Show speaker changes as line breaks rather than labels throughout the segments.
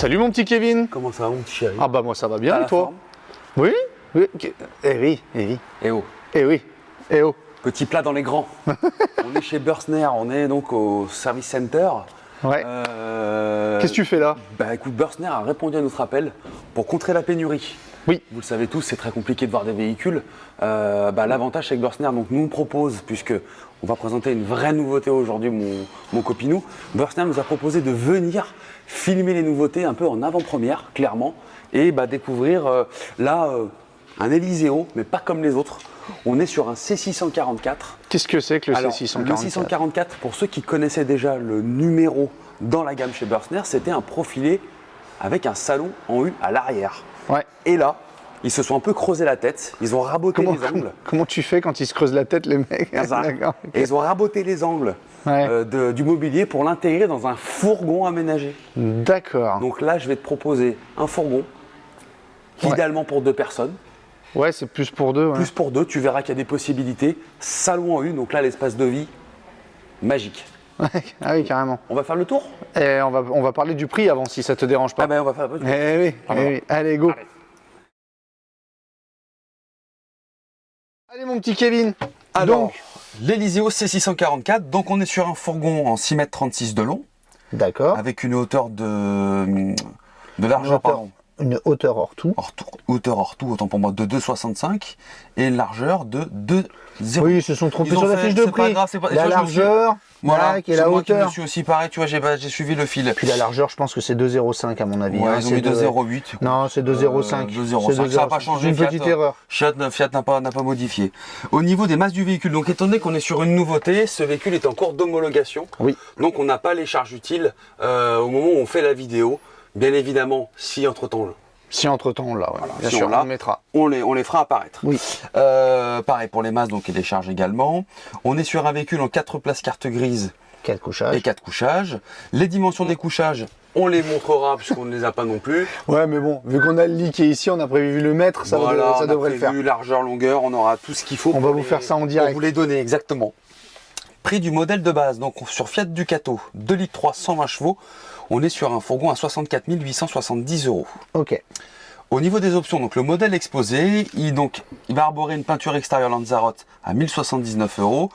Salut mon petit Kevin.
Comment ça va mon petit chéri?
Ah bah moi ça va bien
T'as
et
la
toi?
forme?
Oui, oui. Eh oui, eh oui,
Eh oh,
eh oui, eh oh.
petit plat dans les grands. On est chez Bursner, on est donc au service center.
Ouais. Qu'est-ce que tu fais là?
Bah écoute, Bursner a répondu à notre appel pour contrer la pénurie.
Oui.
Vous le savez tous, c'est très compliqué de voir des véhicules. L'avantage avec Bursner, donc nous propose, puisque on va présenter une vraie nouveauté aujourd'hui, mon copinou, Bursner nous a proposé de venir filmer les nouveautés un peu en avant-première, clairement, et découvrir un Eliseo, mais pas comme les autres. On est sur un C644.
Qu'est-ce que c'est que le
Alors,
C644?
Le 644, pour ceux qui connaissaient déjà le numéro dans la gamme chez Bursner, c'était un profilé avec un salon en U à l'arrière.
Ouais.
Et là, ils se sont un peu creusé la tête, ils ont raboté les angles.
Comment tu fais quand ils se creusent la tête les mecs? D'accord.
Et ils ont raboté les angles du mobilier pour l'intégrer dans un fourgon aménagé.
D'accord.
Donc là, je vais te proposer un fourgon, idéalement pour 2 personnes.
Ouais, c'est plus pour 2. Ouais.
Plus pour 2, tu verras qu'il y a des possibilités. Salon en U, donc là, l'espace de vie, magique.
Ouais, ah oui, carrément.
On va faire le tour?
Et on va parler du prix avant si ça te dérange pas.
Ah ben on va faire un peu de
Eh oui, eh oui. Allez, go. Allez mon petit Kevin.
Alors,
Donc,
l'Eliseo C644, donc on est sur un fourgon en 6,36 m de long,
d'accord.
avec une hauteur de largeur, pardon.
Une hauteur hors tout.
Hauteur hors tout, autant pour moi, de 2,65 et une largeur de 2,0.
Oui, ils se sont trompés
Ils ont
sur la
fait,
fiche de
c'est pas
prix.
grave, c'est pas-
La
tu vois, je me suis-
largeur,
Voilà,
et la
c'est moi qui me
hauteur.
suis aussi pareil, tu vois, j'ai suivi le fil.
Puis la largeur, je pense que c'est 2,05 à mon avis.
Ouais,
hein,
ils ont
c'est
mis 2,08.
Non, c'est 2,05.
2,05, ça n'a pas changé.
Une petite erreur.
Fiat n'a pas modifié. Au niveau des masses du véhicule, donc étant donné qu'on est sur une nouveauté, ce véhicule est en cours d'homologation.
Oui.
Donc on n'a pas les charges utiles au moment où on fait la vidéo. Bien évidemment, si entre-temps,
Si entre-temps on l'a, ouais. Bien
si
sûr,
on l'a,
le mettra.
on les fera apparaître.
Oui.
Pareil pour les masses, donc et les charges également. On est sur un véhicule en 4 places carte grise
4 couchages.
et 4 couchages. Les dimensions des couchages, on les montrera puisqu'on ne les a pas non plus.
Ouais, mais bon, vu qu'on a le lit qui est ici, on a prévu le mettre, ça,
Voilà,
ça
on a
devrait le faire.
prévu largeur, longueur, on aura tout ce qu'il faut.
On va vous faire ça en direct.
Pour vous les donner, exactement. Prix du modèle de base, donc sur Fiat Ducato, 2,3 litres 120 chevaux, on est sur un fourgon à 64 870 €.
Ok.
Au niveau des options, donc le modèle exposé, il va arborer une peinture extérieure Lanzarote à 1079 €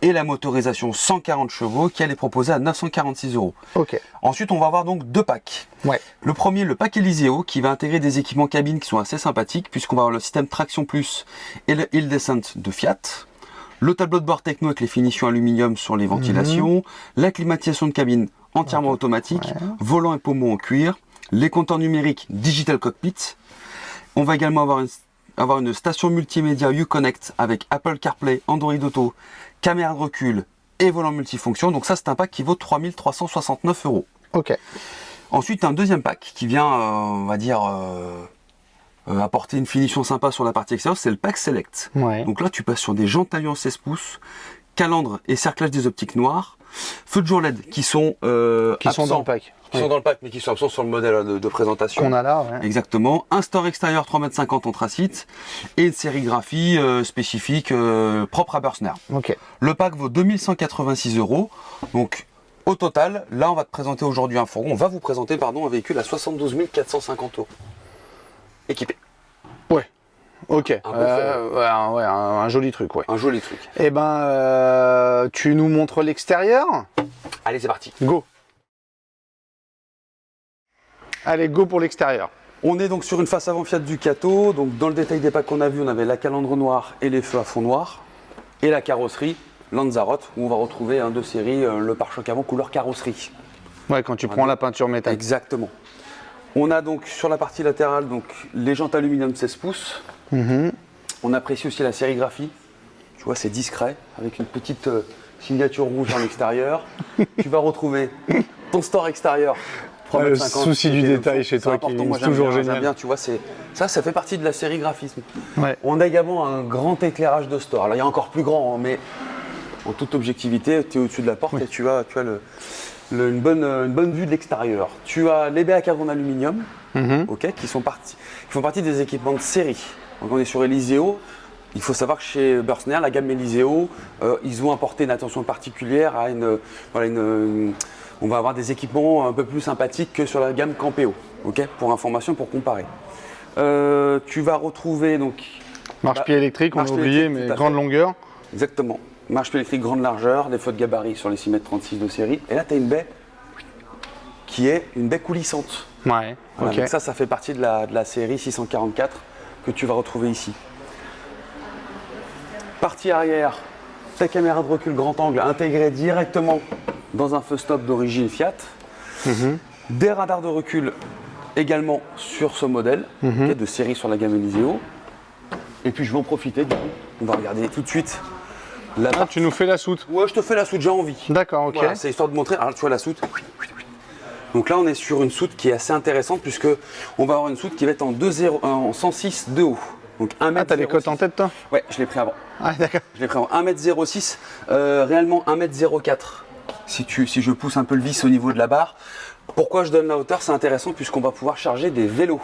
et la motorisation 140 chevaux qui elle est proposée à 946 €.
Ok.
Ensuite, on va avoir donc 2 packs.
Ouais.
Le premier, le pack Eliseo, qui va intégrer des équipements cabine qui sont assez sympathiques, puisqu'on va avoir le système Traction Plus et le Hill Descent de Fiat, le tableau de bord techno avec les finitions aluminium sur les ventilations, la climatisation de cabine entièrement automatique, volant et pommeau en cuir, les compteurs numériques Digital Cockpit. On va également avoir une station multimédia Uconnect avec Apple CarPlay, Android Auto, caméra de recul et volant multifonction. Donc ça, c'est un pack qui vaut 3 369 €.
Ok.
Ensuite, un deuxième pack qui vient, on va dire, apporter une finition sympa sur la partie extérieure, c'est le pack Select.
Ouais.
Donc là, tu passes sur des jantes alliances 16 pouces, calandre et cerclage des optiques noires, feux de jour LED qui sont
sont dans le pack.
Qui sont dans le pack, mais qui sont absents sur le modèle de présentation.
Qu'on a là, ouais.
Exactement. Un store extérieur 3,50 m anthracite et une sérigraphie spécifique propre à Bursner.
Ok.
Le pack vaut 2186 €. Donc, au total, là, on va te présenter aujourd'hui un fourgon. On va vous présenter, pardon, un véhicule à 72 450 €. Équipé.
Ouais. Ok.
Un bon fourgon.
Un joli truc, ouais.
Un joli truc.
Eh ben, tu nous montres l'extérieur?
Allez, c'est parti.
Go. Allez, go pour l'extérieur.
On est donc sur une face avant Fiat Ducato. Donc, dans le détail des packs qu'on a vu, on avait la calandre noire et les feux à fond noir. Et la carrosserie Lanzarote, où on va retrouver un de série le pare-choc avant couleur carrosserie.
Ouais, quand tu prends la peinture métal.
Exactement. On a donc sur la partie latérale donc, les jantes aluminium 16 pouces. On apprécie aussi la sérigraphie. Tu vois, c'est discret, avec une petite signature rouge en extérieur. Tu vas retrouver ton store extérieur.
Le souci du détail chez toi qui est toujours génial.
Bien, tu vois, ça fait partie de la sérigraphisme.
Ouais.
On a également un grand éclairage de store. Alors il y a encore plus grand, hein, mais en toute objectivité, tu es au-dessus de la porte et tu as une bonne vue de l'extérieur. Tu as les baies à cadre en aluminium, qui font partie des équipements de série. Donc on est sur Eliseo. Il faut savoir que chez Bursner, la gamme Eliseo, ils ont apporté une attention particulière à on va avoir des équipements un peu plus sympathiques que sur la gamme Campeo. Ok, pour information, pour comparer. Tu vas retrouver donc
Marche-pied électrique, on a
marche-pied
oublié,
électrique,
mais
tout à
grande
fait.
longueur.
Exactement. Marche-pied électrique grande largeur, des feux de gabarit sur les 6,36 m de série. Et là, tu as une baie qui est une baie coulissante.
Ouais,
Voilà,
ok.
donc ça fait partie de la série 644 que tu vas retrouver ici. Partie arrière, ta caméra de recul grand angle intégrée directement dans un feu stop d'origine Fiat. Des radars de recul également sur ce modèle, ok, de série sur la gamme Eliseo. Et puis je vais en profiter, du coup, on va regarder tout de suite la
Ah, tu nous fais la soute.
Ouais, je te fais la soute, j'ai envie.
D'accord, ok.
Voilà, c'est histoire de montrer. Alors, tu vois la soute. Donc là, on est sur une soute qui est assez intéressante puisque on va avoir une soute qui va être en 106 de haut. Donc 1 m.
Ah, t'as les cotes en tête, toi?
Ouais, je l'ai pris avant.
Ah, d'accord.
Je l'ai pris avant. 1m06, réellement 1m04. Si je pousse un peu le vis au niveau de la barre. Pourquoi je donne la hauteur? C'est intéressant puisqu'on va pouvoir charger des vélos.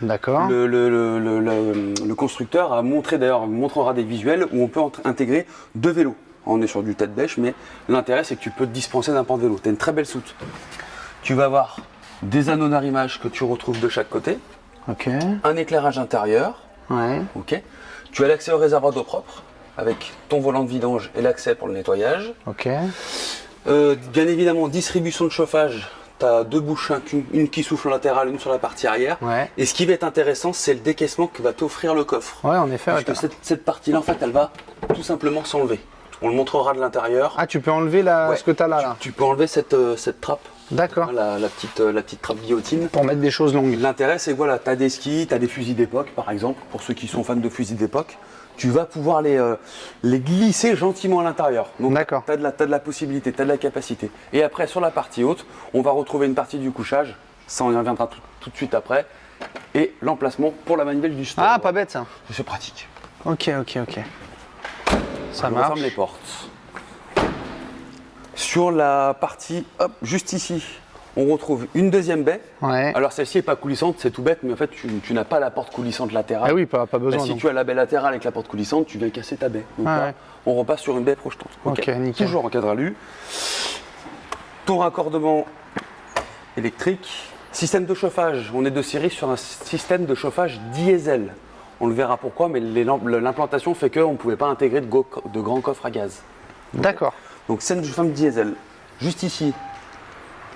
D'accord.
Le constructeur a montré, d'ailleurs, montrera des visuels où on peut intégrer 2 vélos. On est sur du tête bêche, mais l'intérêt c'est que tu peux te dispenser d'un pan de vélo. Tu as une très belle soute. Tu vas avoir des anneaux d'arrimage que tu retrouves de chaque côté,
Ok.
un éclairage intérieur,
Ouais.
ok. Tu as l'accès au réservoir d'eau propre avec ton volant de vidange et l'accès pour le nettoyage.
Ok.
Bien évidemment, distribution de chauffage. Tu as 2 bouches, une qui souffle en latéral, une sur la partie arrière.
Ouais.
Et ce qui va être intéressant, c'est le décaissement que va t'offrir le coffre.
Ouais, en effet.
Parce que cette partie-là, en fait, elle va tout simplement s'enlever. On le montrera de l'intérieur.
Ah, tu peux enlever
Ouais.
ce que t'as là.
Tu peux enlever cette trappe,
D'accord.
la petite trappe guillotine.
Pour mettre des choses longues.
L'intérêt, c'est que voilà, tu as des skis, tu as des fusils d'époque, par exemple, pour ceux qui sont fans de fusils d'époque. Tu vas pouvoir les glisser gentiment à l'intérieur. Donc,
D'accord.
tu as de la possibilité, tu as de la capacité. Et après, sur la partie haute, on va retrouver une partie du couchage. Ça, on y reviendra tout de suite après. Et l'emplacement pour la manivelle du store.
Ah, pas bête ça.
C'est pratique.
Ok, ok, ok. Ça
On
marche.
ferme les portes. Sur la partie, hop, juste ici, on retrouve une deuxième baie.
Ouais.
Alors celle-ci n'est pas coulissante, c'est tout bête, mais en fait tu n'as pas la porte coulissante latérale.
Ah oui, pas
Bah,
besoin.
si
donc.
tu as la baie latérale avec la porte coulissante, tu viens casser ta baie. Donc
Ah
là,
ouais.
on repasse sur une baie projetante.
Ok, nickel.
Toujours en cadre alu. Ton raccordement électrique. Système de chauffage, on est de série sur un système de chauffage diesel. On le verra pourquoi, mais l'implantation fait qu'on ne pouvait pas intégrer de grands coffres à gaz.
D'accord.
Donc scène de chauffage diesel. Juste ici,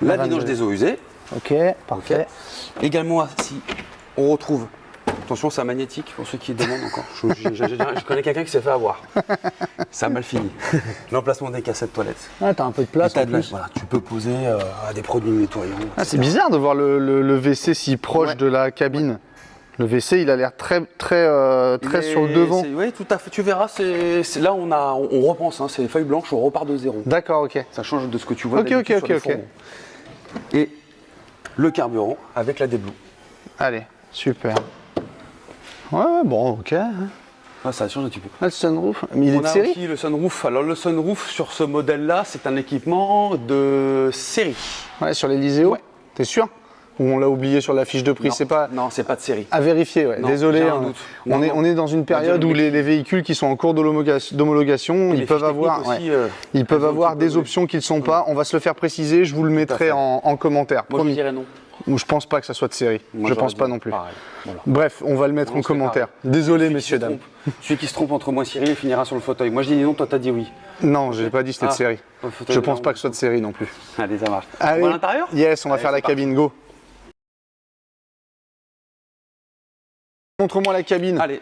la
vanne
vidange
de-
des eaux usées.
Ok, parfait.
Également ici, on retrouve, attention c'est un magnétique pour ceux qui demandent encore, je connais quelqu'un qui s'est fait avoir, ça a mal fini. L'emplacement des cassettes toilettes.
Ah, t'as un peu de place
Et t'as
en
de la-
plus.
voilà, tu peux poser des produits nettoyants.
Ah, c'est
etc.
bizarre de voir le WC si proche
Ouais.
de la cabine. Le WC, il a l'air très sur le devant.
Oui, tout à fait, tu verras, là on repense, hein, c'est les feuilles blanches, on repart de zéro.
D'accord, ok.
Ça change de ce que tu vois
Ok,
d'habitude
ok,
sur les
ok, ok.
fourgons. Et le carburant avec la déblue.
Allez, super. Ouais, bon, ok.
Ah, ça change un petit peu.
Ah, le sunroof, mais il est
On
de
a
série.
aussi le sunroof. Alors le sunroof sur ce modèle-là, c'est un équipement de série.
Ouais, sur l'Elyseo.
Ouais.
T'es sûr? Ou on l'a oublié sur la fiche de prix?
Non,
C'est pas
Non, c'est pas de série.
à vérifier. Ouais.
Non,
Désolé.
j'ai un
hein.
doute.
On
Non,
est,
non.
on est dans une période où les véhicules qui sont en cours d'homologation,
Les
ils peuvent
fiches
avoir,
techniques aussi,
ouais, ils peuvent
elles ont un
avoir
petit peu
des
évolué.
options qui ne sont pas. On va se le faire préciser. Je vous le mettrai
fait.
en commentaire.
Moi, je
promis.
dirais non.
Ou je pense pas que ça soit de série.
Moi,
je
j'aurais
pense
dit
pas non plus.
pareil. Voilà.
Bref, on va le mettre
On
en
se
commentaire.
prépare.
Désolé,
Celui qui
messieurs,
se
dames.
trompe- Celui qui se trompe entre moi et Cyril, il finira sur le fauteuil. Moi, je dis non, toi, t'as dit oui.
Non, j'ai pas dit que c'était de
Ah,
série.
le fauteuil
Je
de
pense
là,
pas que ce soit de série non plus.
Allez, ça marche.
Allez.
On va à l'intérieur?
Yes, on va
Allez,
faire la
c'est parti.
cabine. Go. Montre-moi la cabine.
Allez,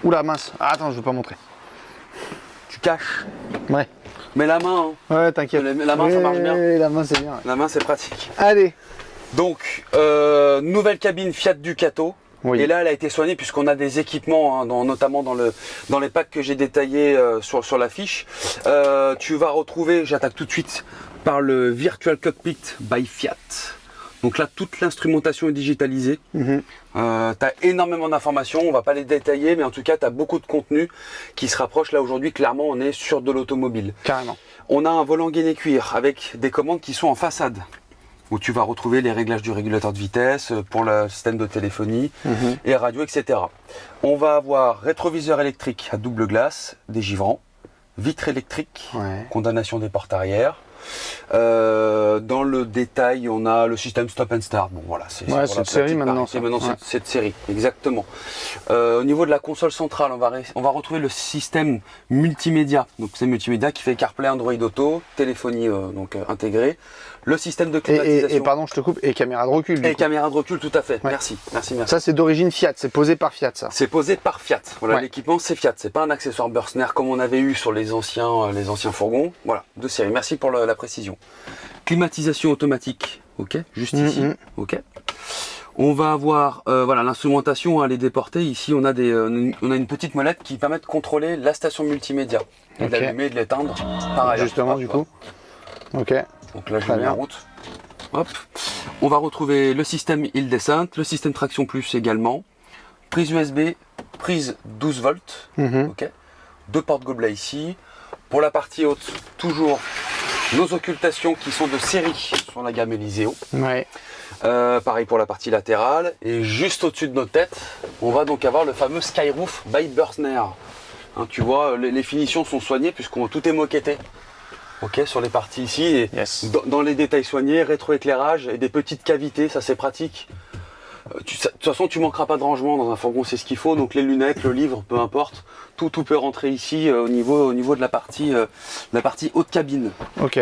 Oula, mince. Ah, attends, je veux pas montrer.
tu caches.
Ouais.
Mais la main, hein.
Ouais, t'inquiète.
La main, ça marche bien.
Ouais, la main, c'est bien.
La main, c'est pratique.
Allez.
Donc, nouvelle cabine Fiat Ducato.
Oui.
Et là, elle a été soignée puisqu'on a des équipements, hein, notamment dans les packs que j'ai détaillés sur la fiche. Tu vas retrouver, j'attaque tout de suite, par le Virtual Cockpit by Fiat. Donc là, toute l'instrumentation est digitalisée.
Mhm.
Tu as énormément d'informations, on va pas les détailler, mais en tout cas, tu as beaucoup de contenu qui se rapproche. Là, aujourd'hui, clairement, on est sur de l'automobile.
Carrément.
On a un volant gainé cuir avec des commandes qui sont en façade, où tu vas retrouver les réglages du régulateur de vitesse pour le système de téléphonie et radio, etc. On va avoir rétroviseur électrique à double glace, des givrants, vitre électrique,
Ouais.
condamnation des portes arrière. Dans le détail, on a le système Stop and Start. Bon, voilà, c'est
Ouais, c'est de série maintenant.
C'est maintenant cette série, exactement. Au niveau de la console centrale, on va retrouver le système multimédia. Donc c'est multimédia qui fait CarPlay, Android Auto, téléphonie intégrée. Le système de climatisation.
Et pardon, je te coupe, et caméra de recul.
Et caméra de recul, tout à fait. Ouais. Merci.
Ça, c'est d'origine Fiat, c'est posé par Fiat, ça.
C'est posé par Fiat. Voilà, l'équipement, c'est Fiat. C'est pas un accessoire Bursner comme on avait eu sur les anciens fourgons. Voilà, de série. Merci pour la précision. Climatisation automatique. Ok, juste ici. Ok. On va avoir, voilà, l'instrumentation, elle est déportée. Ici, on a une petite molette qui permet de contrôler la station multimédia. Et d'allumer et de l'éteindre. Pareil.
Justement, du coup. Ok.
Donc là, je mets en route. Hop. On va retrouver le système Hill Descent, le système Traction Plus également. Prise USB, prise 12 volts. Ok. 2 portes gobelets ici. Pour la partie haute, toujours nos occultations qui sont de série sur la gamme Eliseo.
Ouais.
Pareil pour la partie latérale. Et juste au-dessus de nos têtes, on va donc avoir le fameux Skyroof by Bursner. Hein, tu vois, les finitions sont soignées puisqu'on tout est moquetté. Ok, sur les parties ici, et dans les détails soignés, rétroéclairage et des petites cavités, ça c'est pratique. De toute façon, tu manqueras pas de rangement dans un fourgon, c'est ce qu'il faut. Donc les lunettes, le livre, peu importe, tout peut rentrer ici au niveau de la partie haute cabine.
Ok.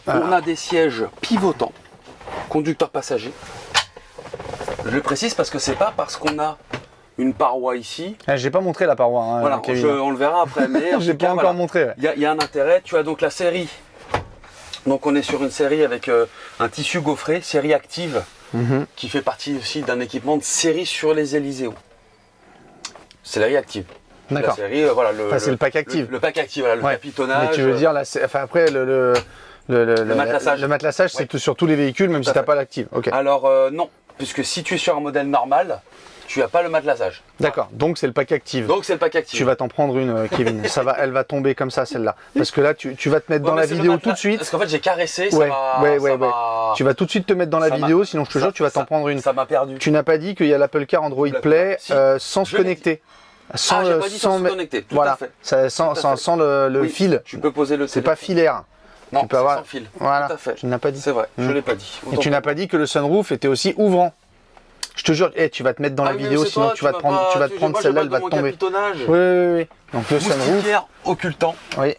On a des sièges pivotants, conducteur passager. Je le précise parce que c'est pas parce qu'on a une paroi ici.
J'ai pas montré la paroi. Hein,
voilà, on le verra après. Mais
j'ai pas encore montré.
Il y a un intérêt. Tu as donc la série. Donc on est sur une série avec un tissu gaufré, série active, qui fait partie aussi d'un équipement de série sur les Eliseo. Série active.
D'accord.
La série, voilà,
c'est le pack active.
Le pack active, voilà, le capitonnage.
Mais tu veux dire, après le
matelassage.
Le matelassage, c'est sur tous les véhicules, même si tu n'as pas l'active. Okay.
Alors non, puisque si tu es sur un modèle normal, tu n'as pas le matelassage.
D'accord, donc c'est le pack active.
Donc c'est le pack active.
Tu vas t'en prendre une, Kevin. Elle va tomber comme ça, celle-là. Parce que là, tu vas te mettre dans la vidéo tout de suite.
Parce qu'en fait, j'ai caressé,
ouais. Tu vas tout de suite te mettre dans la vidéo, sinon je te jure, tu vas t'en prendre une.
Ça m'a perdu.
Tu n'as pas dit qu'il y a l'Apple Car Android Play sans se connecter.
J'ai pas dit sans se connecter, tout à fait.
Sans le fil.
Tu peux poser le
C'est pas filaire.
Non,
tu peux avoir...
sans fil.
Voilà,
tout à fait.
tu n'as pas dit.
C'est vrai, je l'ai pas dit.
Et tu n'as pas dit que le sunroof était aussi ouvrant. Je te jure, tu vas te mettre dans la vidéo, sinon tu vas te prendre celle-là, elle va te tomber. Oui. Donc le sunroof.
Occultant.
Oui.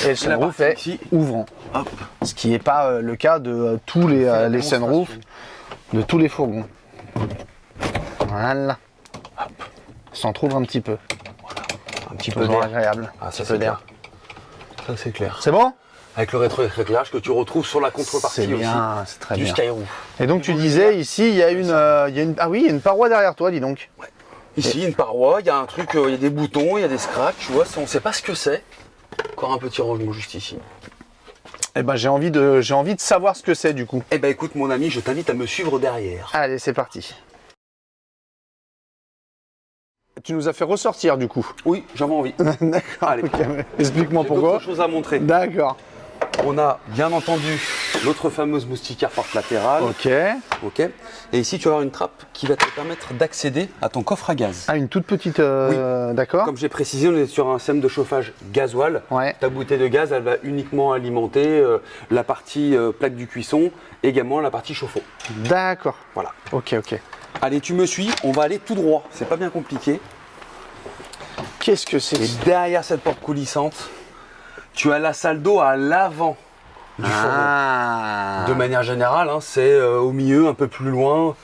Et le sunroof est ouvrant.
Hop.
Ce qui n'est pas le cas de tous les sunroofs, de tous les fourgons. Voilà.
Hop.
S'en trouve un petit peu.
Voilà.
Un petit peu d'air agréable.
Ah, ça c'est clair. Ça c'est clair.
C'est bon?
Avec le rétroéclairage que tu retrouves sur la contrepartie
aussi. C'est bien, c'est très bien.
Du Skyroof.
Et donc tu disais ici, il y a une paroi derrière toi, dis donc.
Ouais. Ici, une paroi, il y a un truc, il y a des boutons, il y a des scratchs, tu vois, on ne sait pas ce que c'est. Encore un petit rangement juste ici.
Eh ben j'ai envie de savoir ce que c'est du coup.
Eh ben écoute mon ami, je t'invite à me suivre derrière.
Allez, c'est parti. Tu nous as fait ressortir du coup.
Oui, j'avais envie.
D'accord.
Allez,
okay. Explique-moi pourquoi.
J'ai d'autres choses à montrer.
D'accord.
On a bien entendu l'autre fameuse moustiquaire porte latérale. Ok. Et ici, tu vas avoir une trappe qui va te permettre d'accéder à ton coffre à gaz.
Ah, une toute petite.
Oui.
D'accord.
Comme j'ai précisé, on est sur un système de chauffage gasoil.
Ouais.
Ta bouteille de gaz, elle va uniquement alimenter la partie plaque du cuisson, également la partie chauffe-eau.
D'accord.
Voilà.
Ok.
Allez, tu me suis, on va aller tout droit. C'est pas bien compliqué.
Qu'est-ce que c'est?
Et derrière cette porte coulissante, tu as la salle d'eau à l'avant du fourgon. De manière générale, hein, c'est au milieu, un peu plus loin.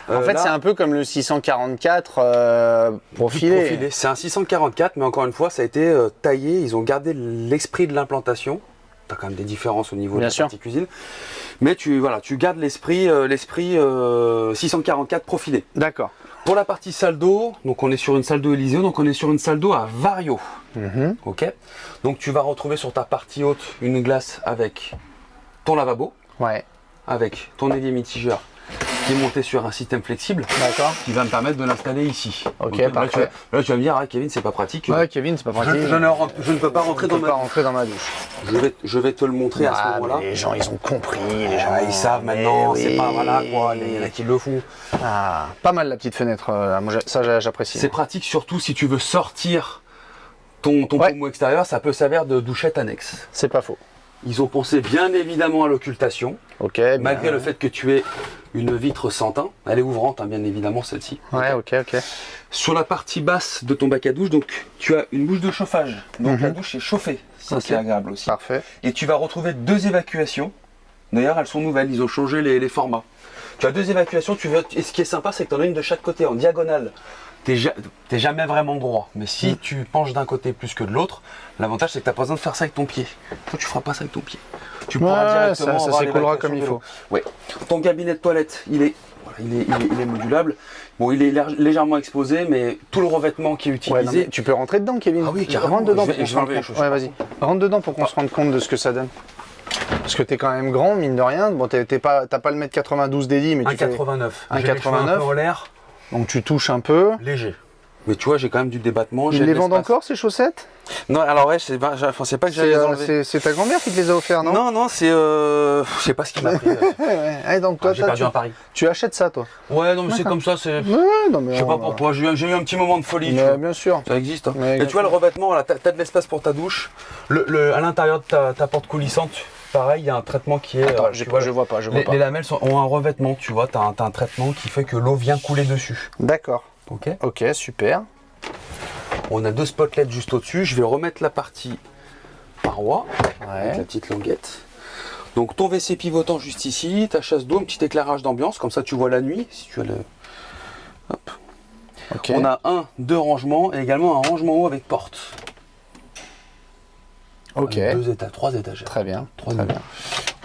En fait, c'est un peu comme le 644 profilé.
C'est un 644, mais encore une fois, ça a été taillé. Ils ont gardé l'esprit de l'implantation. Tu as quand même des différences au niveau de la partie cuisine. Mais tu gardes l'esprit 644 profilé.
D'accord.
Pour la partie salle d'eau, donc on est sur une salle d'eau Eliseo, donc on est sur une salle d'eau à Vario. Ok. Donc tu vas retrouver sur ta partie haute une glace avec ton lavabo, avec ton évier mitigeur qui est monté sur un système flexible, qui va me permettre de l'installer ici.
Ok, parfait.
Là, tu vas me dire, ah, Kevin, c'est pas pratique.
Ouais, Kevin, c'est pas pratique.
Je ne peux pas rentrer
dans ma douche.
Je vais te le montrer à ce moment-là.
Les gens, ils ont compris. Les gens,
ils savent maintenant. C'est pas voilà quoi. Il y en a qui le font.
Ah, pas mal la petite fenêtre. Moi, ça, j'apprécie.
C'est pratique surtout si tu veux sortir ton pommeau extérieur. Ça peut servir de douchette annexe.
C'est pas faux.
Ils ont pensé bien évidemment à l'occultation.
Ok.
Malgré le fait que tu aies une vitre sans teint. Elle est ouvrante, hein, bien évidemment, celle-ci.
Ouais, ok.
Sur la partie basse de ton bac à douche, donc tu as une bouche de chauffage. Donc la douche est chauffée. Ça, c'est agréable aussi.
Parfait.
Et tu vas retrouver 2 évacuations. D'ailleurs, elles sont nouvelles. Ils ont changé les formats. Tu as 2 évacuations. Et ce qui est sympa, c'est que tu en as une de chaque côté, en diagonale. T'es jamais vraiment droit. Mais si tu penches d'un côté plus que de l'autre, l'avantage, c'est que tu n'as pas besoin de faire ça avec ton pied. Toi, tu feras pas ça avec ton pied. Tu pourras directement
ça s'écoulera comme il faut.
Ouais. Ton cabinet de toilette, il est modulable. Bon, il est légèrement exposé, mais tout le revêtement qui est utilisé.
Ouais, tu peux rentrer dedans, Kevin.
Ah oui, carrément.
Rentre dedans pour qu'on se rende compte. Ouais, vas-y. Rentre dedans pour qu'on se rende compte de ce que ça donne. Parce que t'es quand même grand, mine de rien. Bon, t'as pas le mètre 92 dédié, mais tu fais
1,89.
1,89.
Un peu en l'air.
Donc tu touches un peu.
Léger. Mais tu vois, j'ai quand même du débattement.
Ils les vendent encore, ces chaussettes?
Non, alors ouais, c'est pas que j'allais les enlever.
C'est ta grand-mère qui te les a offerts, non?
Non, c'est je sais pas ce qu'il m'a pris.
Donc toi,
j'ai perdu un pari.
Tu achètes ça, toi?
Ouais, non, mais c'est comme ça, c'est.
Ouais, non, mais
je sais pas pourquoi, j'ai eu un petit moment de folie.
Mais bien sûr.
Ça existe. Hein. Et tu vois, le revêtement, là, t'as de l'espace pour ta douche. À l'intérieur de ta porte coulissante, pareil, il y a un traitement qui est.
Attends, je vois pas.
Les lamelles ont un revêtement, tu vois, t'as un traitement qui fait que l'eau vient couler dessus.
D'accord.
Ok,
super.
On a 2 spotlets juste au-dessus. Je vais remettre la partie paroi avec la petite languette. Donc ton WC pivotant juste ici, ta chasse d'eau, un petit éclairage d'ambiance, comme ça tu vois la nuit. Si tu as le... Hop.
Okay.
On a 2 rangements et également un rangement haut avec porte.
Ok.
3 étagères.
Très bien.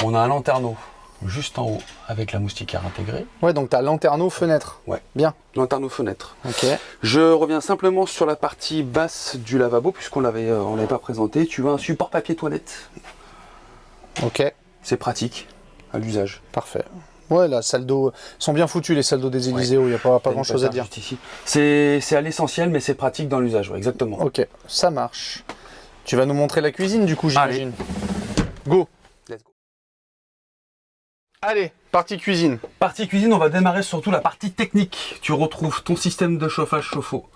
On a un lanterneau juste en haut avec la moustiquaire intégrée.
Ouais, donc tu as lanterneau fenêtre.
Ouais.
Bien.
Lanterneau fenêtre.
Ok.
Je reviens simplement sur la partie basse du lavabo puisqu'on l'avait pas présenté. Tu as un support papier toilette.
Ok.
C'est pratique à l'usage.
Parfait. Ouais, la salle d'eau, sont bien foutues les salles d'eau des Élysées, il n'y a pas grand chose à dire.
Ici. C'est à l'essentiel, mais c'est pratique dans l'usage, ouais, exactement.
Ok, ça marche. Tu vas nous montrer la cuisine du coup, j'imagine. Go.
Let's go.
Allez, partie cuisine.
Partie cuisine, on va démarrer surtout la partie technique. Tu retrouves ton système de chauffage chauffe-eau,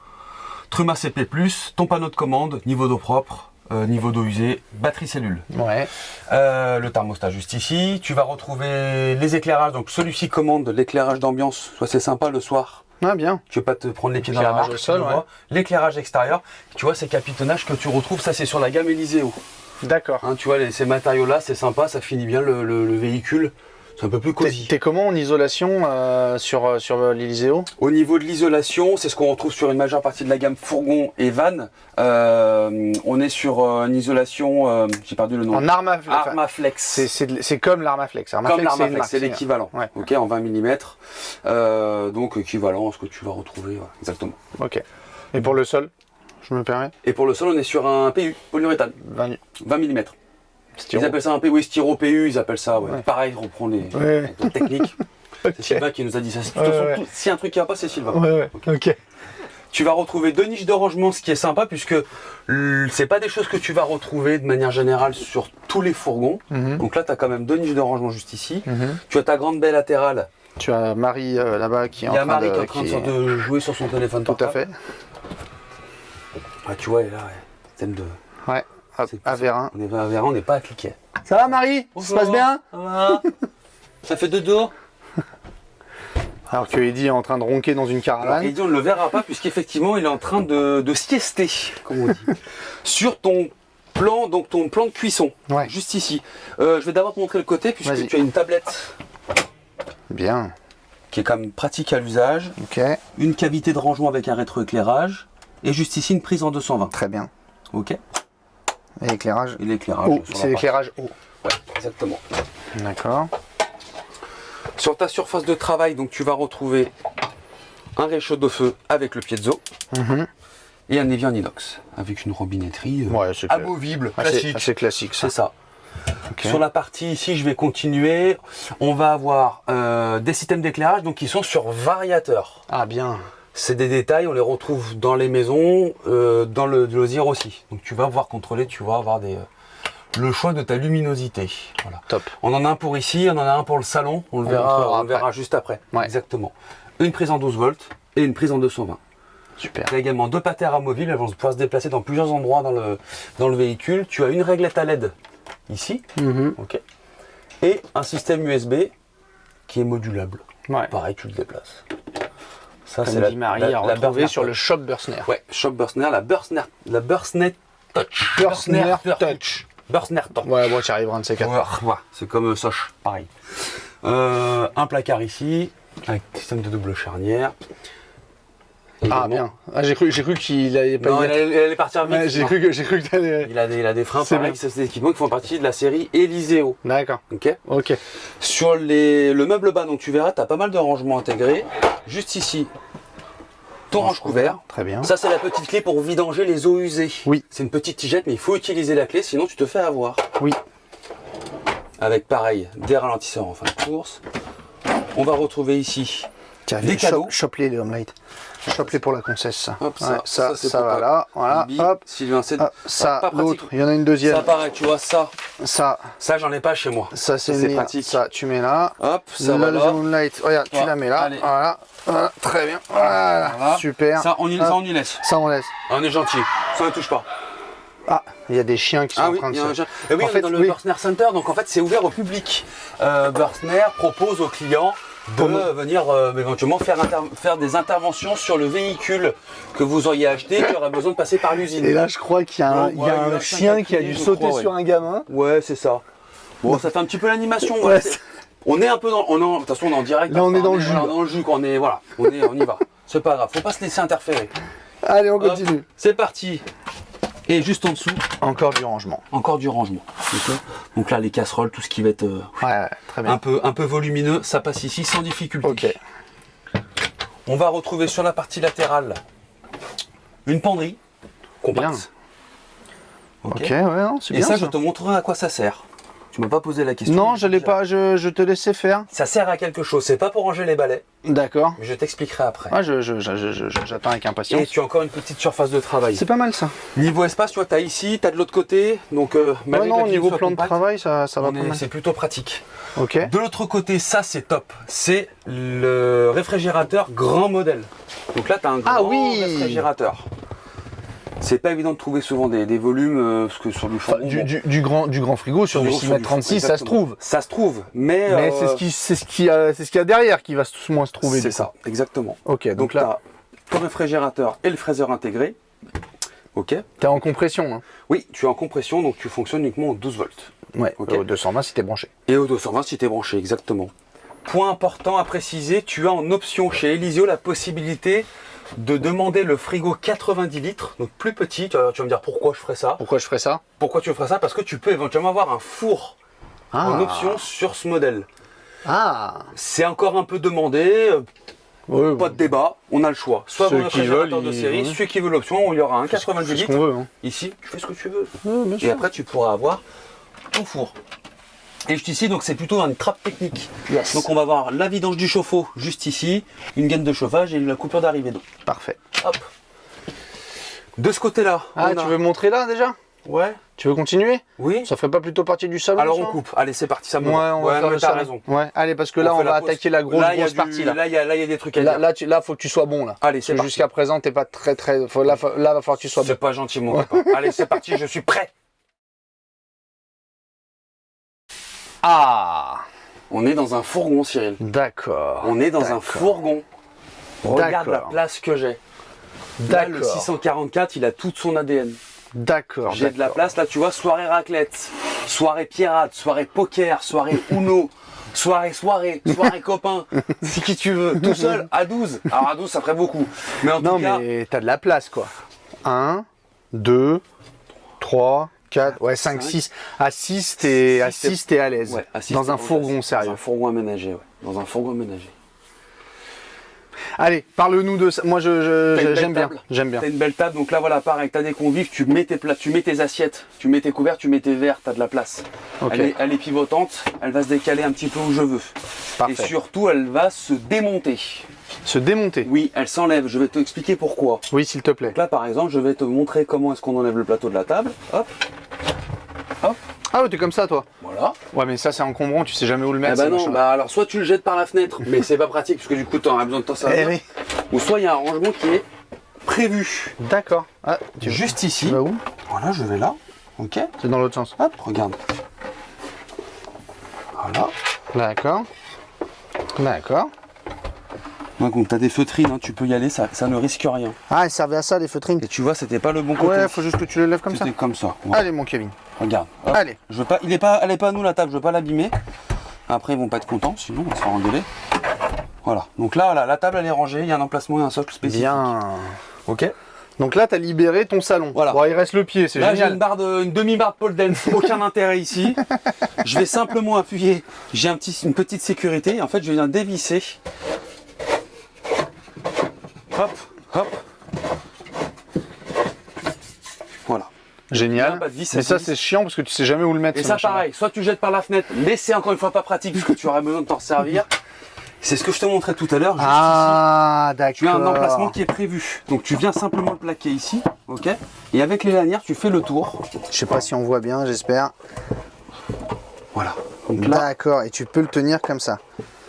Truma CP+, ton panneau de commande, niveau d'eau propre, niveau d'eau usée, batterie cellule.
Ouais.
Le thermostat juste ici. Tu vas retrouver les éclairages. Donc celui-ci commande l'éclairage d'ambiance. Soit c'est sympa le soir.
Ah bien.
Tu veux pas te prendre les pieds dans la marque. L'éclairage extérieur. Tu vois ces capitonnages que tu retrouves, ça c'est sur la gamme Eliseo.
D'accord.
Hein, tu vois ces matériaux-là, c'est sympa, ça finit bien le véhicule. C'est un peu plus cosy.
T'es comment en isolation sur l'Eliseo?
Au niveau de l'isolation, c'est ce qu'on retrouve sur une majeure partie de la gamme fourgon et van. On est sur une isolation, j'ai perdu le nom.
En Armaflex.
Armaflex.
C'est comme l'Armaflex.
Comme l'Armaflex, c'est l'équivalent. Ouais. Ok, en 20 mm. Donc équivalent à ce que tu vas retrouver, ouais, exactement.
Ok. Et pour le sol, je me permets?
Et pour le sol, on est sur un PU, polyuréthane. 20 mm. Ils appellent ça un PU, styro PU, ils appellent ça, ouais. Pareil, on reprend les techniques. Okay. C'est Sylvain qui nous a dit ça. Si un truc qui va pas, c'est Sylvain.
Ok.
Tu vas retrouver 2 niches de rangement, ce qui est sympa, puisque c'est pas des choses que tu vas retrouver de manière générale sur tous les fourgons. Donc là, tu as quand même 2 niches de rangement juste ici. Tu as ta grande baie latérale.
Tu as Marie là-bas qui est en train de...
Il y a Marie qui est en train de jouer sur son téléphone portable.
Tout à fait.
Ah, tu vois, elle est là, thème de...
Ouais. À Vérin.
On est à Vérin, on n'est pas à Cliquet.
Ça va Marie? Ça se passe bien?
Ça va. Ça fait 2 dos.
Alors que Eddy est en train de ronquer dans une caravane.
Eddy, on ne le verra pas puisqu'effectivement il est en train de siester, comme on dit. Sur ton plan, donc ton plan de cuisson, juste ici. Je vais d'abord te montrer le côté puisque tu as une tablette.
Bien.
Qui est quand même pratique à l'usage.
Ok.
Une cavité de rangement avec un rétroéclairage. Et juste ici une prise en 220.
Très bien.
Ok.
Et l'éclairage.
Et l'éclairage.
C'est l'éclairage haut.
Ouais, exactement.
D'accord.
Sur ta surface de travail, donc tu vas retrouver un réchaud de feu avec le piezo et un évier en inox avec une robinetterie amovible, classique.
C'est classique ça.
C'est ça. Okay. Sur la partie ici, je vais continuer. On va avoir des systèmes d'éclairage donc qui sont sur variateur.
Ah bien.
C'est des détails, on les retrouve dans les maisons, dans le Losier aussi. Donc tu vas pouvoir contrôler, tu vas avoir le choix de ta luminosité. Voilà.
Top.
On en a un pour ici, on en a un pour le salon, on le verra juste après. Ouais. Exactement. Une prise en 12 volts et une prise en 220.
Super.
Tu as également 2 patères amovibles, elles vont pouvoir se déplacer dans plusieurs endroits dans le véhicule. Tu as une réglette à LED ici, ok, et un système USB qui est modulable.
Ouais.
Pareil, tu le déplaces. Ça,
c'est la Marie à retrouver sur le shop Burstner.
Ouais, shop Burstner, la Burstner Touch.
Burstner Touch.
Burstner Touch.
Ouais, bon, tu arriveras un de ces quatre.
Ouais, c'est comme Soch, pareil. Un placard ici, avec système de double charnière.
Ah bien. Ah, j'ai cru qu'il allait pas.
Non, il allait partir vite.
Ouais, j'ai cru que t'allais.
Il a des freins pareil, c'est des équipements qui font partie de la série Eliseo.
D'accord.
Ok. Sur le meuble bas, donc tu verras, tu as pas mal de rangements intégrés. Juste ici, ton range couvert.
Très bien.
Ça, c'est la petite clé pour vidanger les eaux usées.
Oui.
C'est une petite tigette, mais il faut utiliser la clé, sinon tu te fais avoir.
Oui.
Avec pareil, des ralentisseurs en fin de course. On va retrouver ici des cadeaux.
Chope-les, les Homelite. Chope-les pour la concesse, ça.
Hop,
ouais, ça
pour
va là. Voilà.
Bibi,
Hop.
Sylvain, c'est
ça, l'autre. Il y en a une deuxième.
Ça pareil, tu vois, ça, j'en ai pas chez moi.
Ça, c'est pratique. Ça, tu mets là.
Hop, ça va là.
Homelite, regarde, tu la mets là. Voilà. Très bien. Voilà. Super.
Ça, on y laisse.
Ça, on laisse.
On est gentil. Ça ne touche pas.
Ah, il y a des chiens qui sont en train de se...
Oui, on est dans le Burstner Center, donc en fait c'est ouvert au public. Burstner propose aux clients de venir éventuellement faire des interventions sur le véhicule que vous auriez acheté, qui aurait besoin de passer par l'usine.
Et là je crois qu'il y a un chien qui a dû sauter sur un gamin.
Ouais, c'est ça. Bon, ça fait un petit peu l'animation.
Ouais.
On est un peu dans... De toute façon on est en direct.
Là on est dans le jus.
Dans le jus, on y va. C'est pas grave, faut pas se laisser interférer.
Allez, on continue.
C'est parti. Et juste en dessous,
encore du rangement.
Donc là, les casseroles, tout ce qui va être
très bien.
un peu volumineux, ça passe ici sans difficulté.
Ok.
On va retrouver sur la partie latérale une penderie compacte.
Ok, ouais, non, c'est bien.
Et ça, je te montrerai à quoi ça sert. Tu m'as pas posé la question.
Non, je te laissais faire.
Ça sert à quelque chose, c'est pas pour ranger les balais.
D'accord.
Mais je t'expliquerai après.
Ah, j'attends avec impatience.
Et tu as encore une petite surface de travail.
C'est pas mal ça.
Niveau espace, tu vois, tu as ici, tu as de l'autre côté. Donc,
niveau plan de travail, ça va pas mal.
C'est plutôt pratique.
Ok.
De l'autre côté, ça c'est top. C'est le réfrigérateur grand modèle. Donc là, tu as un grand réfrigérateur. C'est pas évident de trouver souvent des volumes parce que sur du chambon,
du grand frigo sur du 6,36 m, ça se trouve.
Ça se trouve, mais
c'est ce qu'il y a derrière qui va moins se trouver.
C'est ça, exactement.
Ok, donc là,
tu as ton réfrigérateur et le fraiseur intégré. Ok.
Tu es en compression. Hein.
Oui, tu es en compression, donc tu fonctionnes uniquement au 12 volts.
Ouais. Okay. Au 220 si tu es branché.
Et au 220 si tu es branché, exactement. Point important à préciser, tu as en option chez Eliseo la possibilité de demander le frigo 90 litres, donc plus petit. Tu vas me dire pourquoi je ferais ça.
Pourquoi je ferais ça?
Pourquoi tu ferais ça? Parce que tu peux éventuellement avoir un four en option sur ce modèle. C'est encore un peu demandé, pas de débat, on a le choix. Soit dans le réfrigérateur de série, celui qui veut l'option, il y aura un 90 litres.
Veut, hein.
Ici, tu fais ce que tu veux. Et après, tu pourras avoir ton four. Et juste ici, donc c'est plutôt une trappe technique.
Yes.
Donc on va avoir la vidange du chauffe-eau juste ici, une gaine de chauffage et la coupure d'arrivée d'eau.
Parfait.
Hop. De ce côté-là.
Tu veux montrer là déjà?
Ouais.
Tu veux continuer?
Oui.
Ça ferait pas plutôt partie du salon?
Alors on coupe. Allez, c'est parti, ça me
va. On va faire
t'as raison.
Ouais, allez, parce que là, on va attaquer la grosse partie.
Là, il y a des trucs à dire.
Là, faut que tu sois bon là.
Allez, c'est parti.
Jusqu'à présent, t'es pas très. Là, va falloir que tu sois bon.
C'est pas gentil, mon copain. Allez, c'est parti, je suis prêt. On est dans un fourgon, Cyril.
D'accord.
On est dans un fourgon. Regarde la place que j'ai. Là, le 644, il a toute son ADN.
D'accord.
J'ai de la place, là, tu vois, soirée raclette, soirée pirate, soirée poker, soirée Uno, soirée copain, c'est qui tu veux, tout seul, à 12. Alors à 12, ça ferait beaucoup. Mais en tout cas...
mais t'as de la place, quoi. 1, 2, 3... 4, ouais, 5, 6. À 6, t'es à l'aise. Ouais, dans un fourgon sérieux.
Dans un fourgon aménagé, ouais. Dans un fourgon aménagé.
Allez, parle-nous de ça. Moi, j'aime bien.
T'as une belle table, donc là, voilà, pareil, t'as des convives, tu mets tes plats, tu mets tes assiettes, tu mets tes couverts, tu mets tes verres, t'as de la place. Okay. Elle est pivotante, elle va se décaler un petit peu où je veux. Parfait. Et surtout, elle va se démonter.
Se démonter?
Oui, elle s'enlève. Je vais t'expliquer pourquoi.
Oui, s'il te plaît.
Donc là, par exemple, je vais te montrer comment est-ce qu'on enlève le plateau de la table. Hop. Hop.
Ah ouais, t'es comme ça, toi?
Voilà.
Ouais, mais ça, c'est encombrant, tu sais jamais où le mettre.
Ah bah non, alors soit tu le jettes par la fenêtre, mais c'est pas pratique, parce que du coup, t'auras besoin de t'en servir.
Oui.
Ou soit il y a un rangement qui est prévu.
D'accord.
Juste ici.
Tu vas où?
Voilà, je vais là. Ok.
C'est dans l'autre sens.
Hop, regarde. Voilà.
D'accord. D'accord.
Donc tu as des feutrines, hein, tu peux y aller, ça ne risque rien.
Ah, elles servaient à ça, les feutrines.
Et tu vois, c'était pas le bon côté.
Ouais, faut juste que tu le lèves comme ça.
C'était comme ça. Ouais.
Allez, mon Kevin.
Regarde. Hop.
Allez.
Je veux pas, elle est pas à nous la table, je veux pas l'abîmer. Après, ils vont pas être contents, sinon on va se faire engueuler. Voilà. Donc là, voilà, la table elle est rangée, il y a un emplacement et un socle spécifique.
Bien.
Ok.
Donc là, tu as libéré ton salon.
Voilà.
Bon, il reste le pied, c'est
Là, j'ai
génial.
une demi-barre de pole dance, aucun intérêt ici. Je vais simplement appuyer. J'ai une petite sécurité. En fait, je viens dévisser. Hop, hop. Voilà.
Génial.
Pas de vis,
Mais ça,
vis.
c'est chiant parce que tu sais jamais où le mettre.
Et
ce
ça,
machin-là.
pareil, soit tu jettes par la fenêtre, mais c'est encore une fois pas pratique puisque tu auras besoin de t'en servir. C'est ce que je te montrais tout à l'heure. Juste
Ah, d'accord.
ici. Tu as un emplacement qui est prévu. Donc tu viens simplement le plaquer ici, ok. Et avec les lanières, tu fais le tour.
Je sais pas si on voit bien, j'espère.
Voilà. Donc là,
D'accord, et tu peux le tenir comme ça.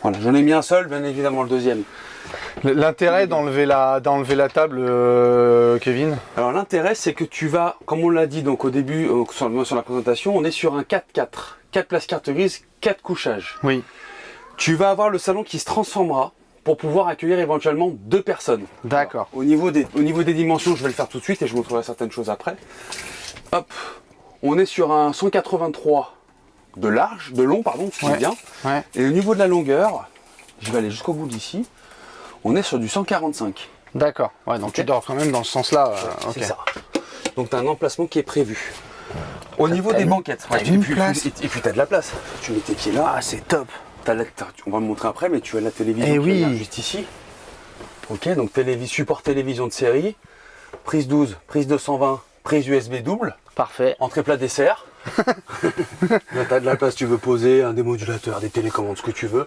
voilà, j'en ai mis un seul, bien évidemment le deuxième.
L'intérêt d'enlever la table, Kevin.
Alors l'intérêt, c'est que tu vas, comme on l'a dit donc au début, sur la présentation, on est sur un 4-4. 4 places carte grise, 4 couchages.
Oui.
Tu vas avoir le salon qui se transformera pour pouvoir accueillir éventuellement 2 personnes.
D'accord.
Au niveau des dimensions, je vais le faire tout de suite et je vous montrerai certaines choses après. Hop, on est sur un 183 de large, de long, pardon, tu dis bien.
Ouais.
Et au niveau de la longueur, je vais aller jusqu'au bout d'ici, on est sur du 145.
D'accord. Ouais, donc
Okay.
tu dors quand même dans ce sens-là. Ok.
C'est ça. Donc tu as un emplacement qui est prévu. Au niveau des banquettes,
t'as une place.
et puis tu as de la place. Tu mets tes pieds là.
Ah, c'est top.
On va le montrer après, mais tu as la télévision
Eh
qui
oui.
vient juste ici. Ok, donc support télévision de série, prise 12, prise 220, prise USB double,
Parfait.
entrée plat dessert. Là, tu as de la place, tu veux poser un démodulateur, des télécommandes, ce que tu veux.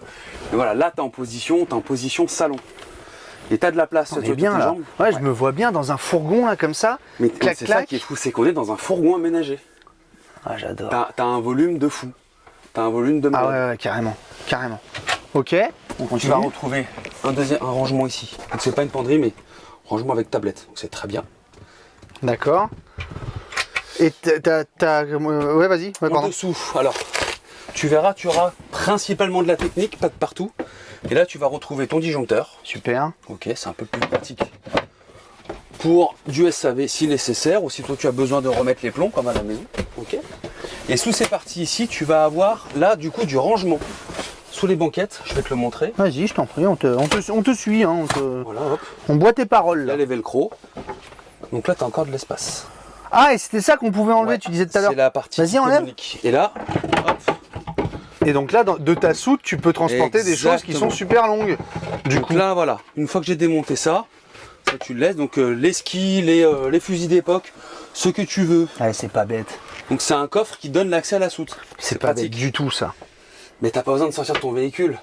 Et voilà, là, tu es en position salon. Et tu as de la place
On
sur
est
toutes
bien
tes
là.
jambes.
Ouais, je me vois bien dans un fourgon là comme ça.
Mais
Clac,
c'est ça
clac.
qui est fou, c'est qu'on est dans un fourgon aménagé.
Ah, j'adore.
T'as un volume de fou. T'as un volume de malade.
Ah ouais, carrément. Carrément. Ok. On
Tu
continue.
vas retrouver un rangement ici. Donc c'est pas une penderie, mais rangement avec tablette. Donc c'est très bien.
D'accord. Et ouais, vas-y. Ouais,
En
pardon.
dessous, alors, tu verras, tu auras principalement de la technique, pas de partout. Et là, tu vas retrouver ton disjoncteur.
Super.
Ok, c'est un peu plus pratique. Pour du SAV si nécessaire, ou si toi tu as besoin de remettre les plombs comme à la maison. Ok. Et sous ces parties ici, tu vas avoir là du coup du rangement. Sous les banquettes, je vais te le montrer.
Vas-y, je t'en prie, on te suit. Hein,
Voilà, hop.
on boit tes paroles.
Là,
Là.
les velcro. Donc là, tu as encore de l'espace.
Ah, et c'était ça qu'on pouvait enlever,
Ouais,
tu disais tout à l'heure.
c'est la partie
Vas-y,
qui
enlève.
communique. Et là, hop.
Et donc là, de ta soute, tu peux transporter des choses qui sont
Exactement.
super longues. Du
Donc
coup,
là, voilà. Une fois que j'ai démonté ça, tu le laisses. Donc les skis, les fusils d'époque, ce que tu veux.
ouais, c'est pas bête.
Donc c'est un coffre qui donne l'accès à la soute.
C'est pas bête du tout ça.
Mais t'as pas besoin de sortir ton véhicule.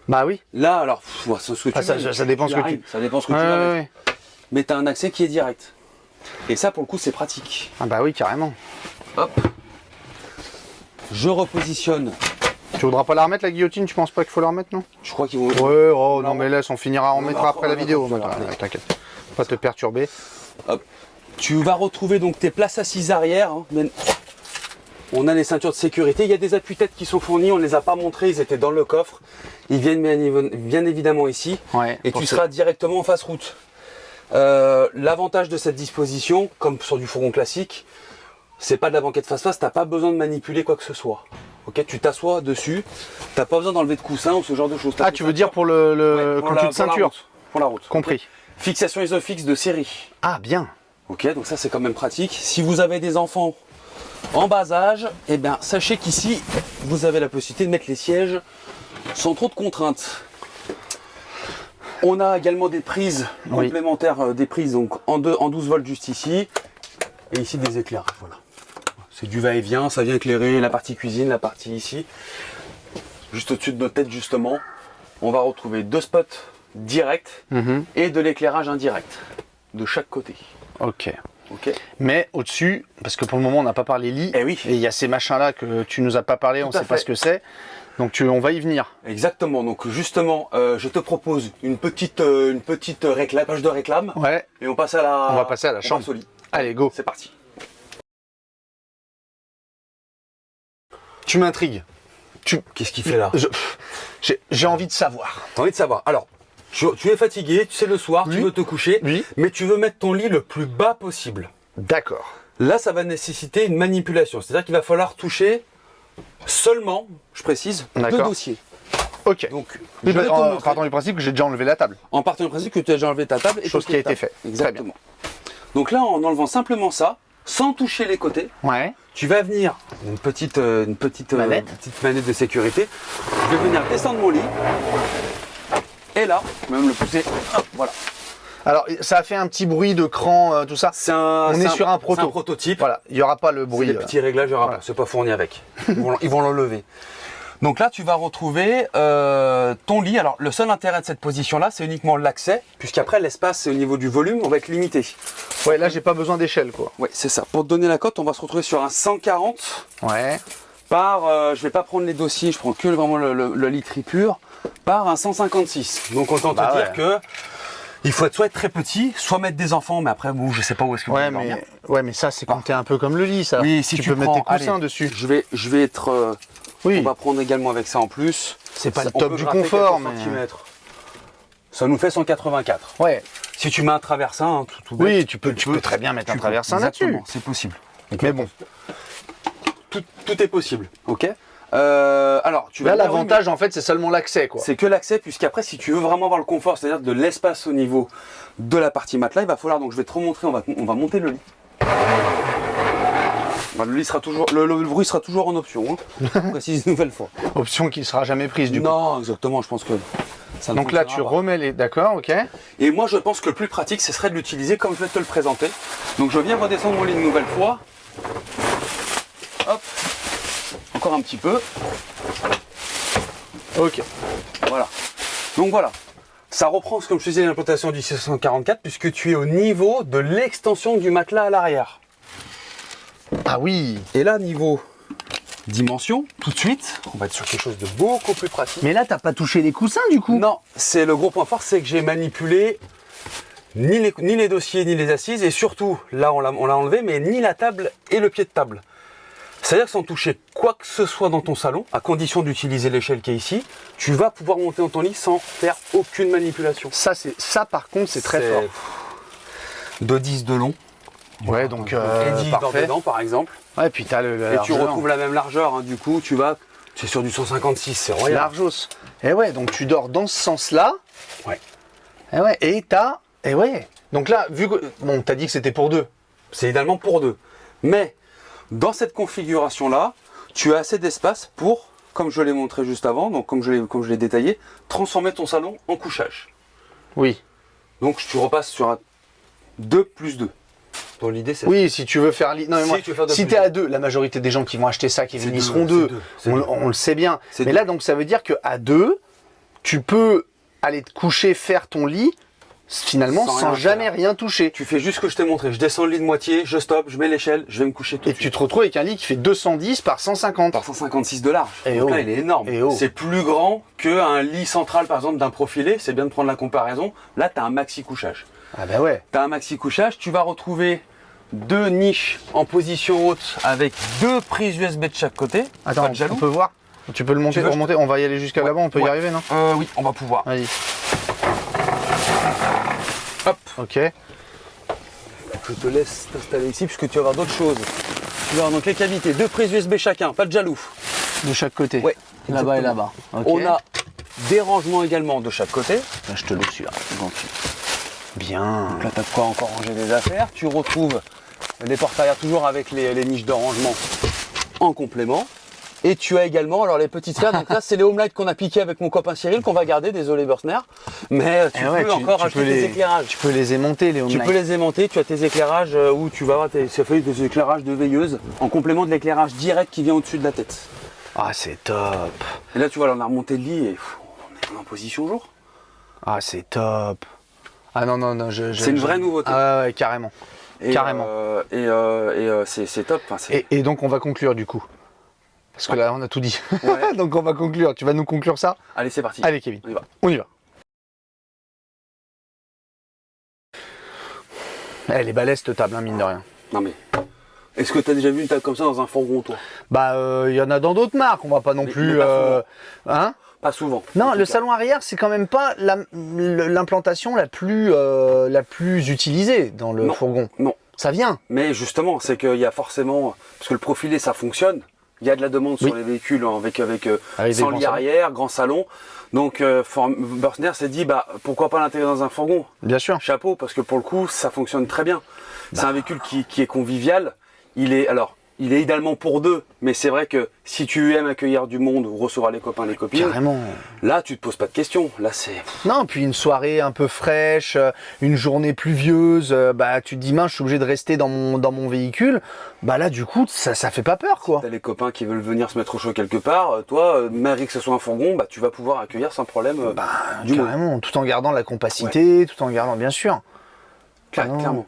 Bah oui.
Là, alors, c'est ce que tu
Ah, ça-
veux.
ça dépend ce que tu-
arrives, ça dépend ce que
Ouais,
tu vas
ouais,
mettre.
ouais.
Mais t'as un accès qui est direct. Et ça, pour le coup, c'est pratique.
Ah bah oui, carrément.
Hop. Je repositionne.
Tu voudras pas la remettre la guillotine, tu penses pas qu'il faut la remettre, non?
Je crois qu'ils vont.
Ouais, oh non mais laisse, on finira, on mettra
va
après la
remettre,
vidéo.
on va
Ouais,
remettre.
T'inquiète. Pas te perturber.
Hop. Tu vas retrouver donc tes places assises arrière. Hein. On a les ceintures de sécurité. Il y a des appuis-têtes qui sont fournis. On ne les a pas montrés. Ils étaient dans le coffre. Ils viennent bien évidemment ici.
Ouais.
Et tu seras directement en face route. L'avantage de cette disposition, comme sur du fourgon classique, c'est pas de la banquette face-face. T'as pas besoin de manipuler quoi que ce soit. Ok, tu t'assois dessus. T'as pas besoin d'enlever de coussin ou ce genre de choses.
Ah, tu veux dire pour le quand tu te ceintures?
Pour la route.
Compris.
Fixation isofix de série.
Ah, bien.
Ok, donc ça c'est quand même pratique. Si vous avez des enfants en bas âge, eh bien sachez qu'ici vous avez la possibilité de mettre les sièges sans trop de contraintes. On a également des prises
Oui.
complémentaires, des prises donc en 12 volts juste ici, et ici des éclairages. Voilà. C'est du va-et-vient, ça vient éclairer la partie cuisine, la partie ici. Juste au-dessus de notre tête justement, on va retrouver 2 spots directs et de l'éclairage indirect de chaque côté.
Ok.
Ok.
Mais au-dessus, parce que pour le moment on n'a pas parlé lit,
Eh oui.
et il y a ces machins là que tu nous as pas parlé, on
Tout à
sait pas
fait.
ce que c'est. Donc on va y venir.
Exactement, donc justement, je te propose une petite page de réclame,
Ouais.
et on passe à la,
On va passer à la
on
chambre.
passe au lit.
Allez, go.
C'est parti.
Tu m'intrigues.
Qu'est-ce qu'il fait là?
J'ai envie de savoir.
T'as envie de savoir. Alors, tu es fatigué, tu sais le soir,
Oui.
tu veux te coucher,
Oui.
mais tu veux mettre ton lit le plus bas possible.
D'accord.
Là, ça va nécessiter une manipulation. C'est-à-dire qu'il va falloir toucher seulement, je précise, 2
D'accord.
dossiers.
Ok.
Donc,
Oui,
je vais te
en
montrer.
partant du principe que j'ai déjà enlevé la table.
En partant du principe que tu as déjà enlevé ta table et
Chose
ton
qui a été
table.
faite.
Exactement. Donc là, en enlevant simplement ça, sans toucher les côtés,
Ouais.
tu vas venir, une petite
Manette.
manette de sécurité, je vais venir descendre mon lit, et là, je vais même le pousser, hop, voilà.
Alors, ça a fait un petit bruit de cran, tout ça. On est sur un
c'est un
proto.
prototype.
Voilà, il n'y aura pas le
C'est
bruit.
des petits réglages,
voilà.
c'est pas fourni avec. Ils vont l'enlever. Donc là, tu vas retrouver ton lit. Alors, le seul intérêt de cette position-là, c'est uniquement l'accès, puisqu'après, l'espace au niveau du volume, on va être limité.
Ouais, là, j'ai pas besoin d'échelle, quoi.
Oui, c'est ça. Pour te donner la cote, on va se retrouver sur un 140
Ouais.
par, je vais pas prendre les dossiers, je prends que vraiment le lit tripure, par un 156. Donc, autant te dire que il faut soit être très petit, soit mettre des enfants, mais après, bon, je sais pas où est-ce que vous
Ouais,
allez dormir.
mais ça, c'est compté un peu comme le lit, ça.
Oui, si
tu
tu
peux mettre tes
prends-
coussins
allez,
dessus.
Je vais être.
Oui.
On va prendre également avec ça en plus.
C'est pas le
On
top
peut
du
gratter
confort,
quelques
mais.
centimètres. Ça nous fait 184.
Ouais.
Si tu mets un traversin, hein, tout bête,
Oui, tu peux très bien mettre un traversin là-dessus.
exactement, c'est possible.
Mais bon,
Tout est possible, ok. Alors, tu vas
là,
me dire, oui,
l'avantage, en fait, c'est seulement l'accès, quoi.
mais c'est que l'accès, puisqu'après, si tu veux vraiment avoir le confort, c'est-à-dire de l'espace au niveau de la partie matelas, il va falloir, donc je vais te remontrer, on va monter le lit. Le lit sera toujours, le bruit sera toujours en option, hein. Je précise une nouvelle fois.
Option qui sera jamais prise, du coup.
Non, exactement, je pense que ça ne
Donc là,
fonctionnera
tu
pas.
remets les. D'accord, ok.
Et moi, je pense que le plus pratique, ce serait de l'utiliser comme je vais te le présenter. Donc, je viens redescendre mon lit une nouvelle fois. Hop. Encore un petit peu.
Ok.
Voilà. Donc, voilà. Ça reprend, comme je te disais, l'implantation du 644, puisque tu es au niveau de l'extension du matelas à l'arrière.
Ah oui.
Et là, niveau dimension, tout de suite, on va être sur quelque chose de beaucoup plus pratique.
Mais là, t'as pas touché les coussins, du coup.
Non, c'est le gros point fort, c'est que j'ai manipulé ni les dossiers, ni les assises, et surtout, là on l'a enlevé, mais ni la table et le pied de table. C'est-à-dire que sans toucher quoi que ce soit dans ton salon, à condition d'utiliser l'échelle qui est ici, tu vas pouvoir monter dans ton lit sans faire aucune manipulation.
Ça, par contre, c'est très fort.
2,10 de long.
Ouais, donc,
Et 10 dans
parfait.
dedans, par exemple.
Ouais, puis t'as le
Et tu retrouves la même largeur, hein, du coup, c'est sur du 156, c'est royal.
largos. Et ouais, donc tu dors dans ce sens-là.
Ouais.
Et ouais, et ouais. Donc là, vu que. Bon, t'as dit que c'était pour deux.
C'est idéalement pour deux. Mais dans cette configuration-là, tu as assez d'espace pour, comme je l'ai montré juste avant, donc comme je l'ai détaillé, transformer ton salon en couchage.
Oui.
Donc tu repasses sur un 2 plus 2. Donc l'idée c'est
Oui, si tu veux faire. Non, mais
Si
moi,
tu veux faire deux
si
plus
t'es
deux.
à deux, la majorité des gens qui vont acheter ça, qui
C'est
ils seront
deux,
deux.
c'est deux, c'est
On le sait bien.
C'est
Mais
deux.
là, donc, ça veut dire qu'à deux, tu peux aller te coucher, faire ton lit, finalement,
Sans
sans
rien
jamais
faire.
rien toucher.
Tu fais juste ce que je t'ai montré. Je descends le lit de moitié, je stoppe, je mets l'échelle, je vais me coucher tout
Et
de
tu
suite.
te retrouves avec un lit qui fait 210 par 150.
Par 156 de large.
Et
Donc
oh.
là, il est énorme.
Et oh.
C'est plus grand qu'un lit central, par exemple, d'un profilé. C'est bien de prendre la comparaison. Là, tu as un maxi couchage.
Ah bah ouais.
Tu as un maxi couchage. Tu vas retrouver deux niches en position haute avec deux prises USB de chaque côté.
Attends,
Pas de jaloux.
on peut voir. Tu peux le monter,
Tu veux,
remonter. On va y aller jusqu'à
Ouais.
là-bas, on peut y
Ouais.
arriver, non?
Oui, on va pouvoir.
Vas-y.
Hop.
Ok.
Je te laisse t'installer ici puisque tu vas avoir d'autres choses. Tu vas avoir donc les cavités, deux prises USB chacun, pas de jaloux.
De chaque côté.
Ouais.
Là-bas et
exactement.
là-bas. Ok.
On a des rangements également de chaque côté.
Là, je te le suis là. Bien.
Donc là, tu as de quoi encore ranger des affaires. Tu retrouves les porte-arrière toujours avec les niches de rangement en complément. Et tu as également alors les petites sphères. Donc là, c'est les home lights qu'on a piqué avec mon copain Cyril qu'on va garder. Désolé Bursner. Mais tu peux encore acheter tes éclairages.
Tu peux les aimanter, les home
Tu
lights.
peux les aimanter, tu as tes éclairages où tu vas avoir des éclairages de veilleuse en complément de l'éclairage direct qui vient au-dessus de la tête.
Ah, c'est top.
Et là, tu vois, là, on a remonté le lit et on est en position jour.
Ah, c'est top. Ah non, non, non.
C'est une vraie nouveauté.
Ah ouais, carrément.
Et,
Carrément.
C'est top. Enfin, c'est-
Et donc, on va conclure du coup. Parce que là, on a tout dit.
Ouais.
Donc, on va conclure. Tu vas nous conclure ça?
Allez, c'est parti.
Allez, Kevin.
On y va.
On y va. Elle est balèze, cette table, hein, mine de rien.
Non mais, Est-ce que tu as déjà vu une table comme ça dans un fourgon, toi?
Bah, il y en a dans d'autres marques, on va pas non plus... Hein?
Pas souvent.
Non, le salon arrière, c'est quand même pas l'implantation la plus utilisée dans le fourgon.
Non.
Ça vient.
Mais justement, c'est qu'il y a forcément... Parce que le profilé, ça fonctionne. Il y a de la demande sur les véhicules avec sans lit arrière, grand salon. Donc Bürstner s'est dit, bah pourquoi pas l'intégrer dans un fourgon?
Bien sûr.
Chapeau, parce que pour le coup, ça fonctionne très bien. C'est un véhicule qui est convivial. Il est idéalement pour deux, mais c'est vrai que si tu aimes accueillir du monde ou recevoir les copains, les copines,
carrément.
Là tu te poses pas de questions. Là c'est...
Non, puis une soirée un peu fraîche, une journée pluvieuse, bah tu te dis, mince, je suis obligé de rester dans mon véhicule. Bah là du coup, ça fait pas peur quoi.
Si t'as les copains qui veulent venir se mettre au chaud quelque part, toi, malgré que ce soit un fourgon, bah tu vas pouvoir accueillir sans problème du monde.
Carrément, tout en gardant la compacité, tout en gardant, bien sûr.
Clairement.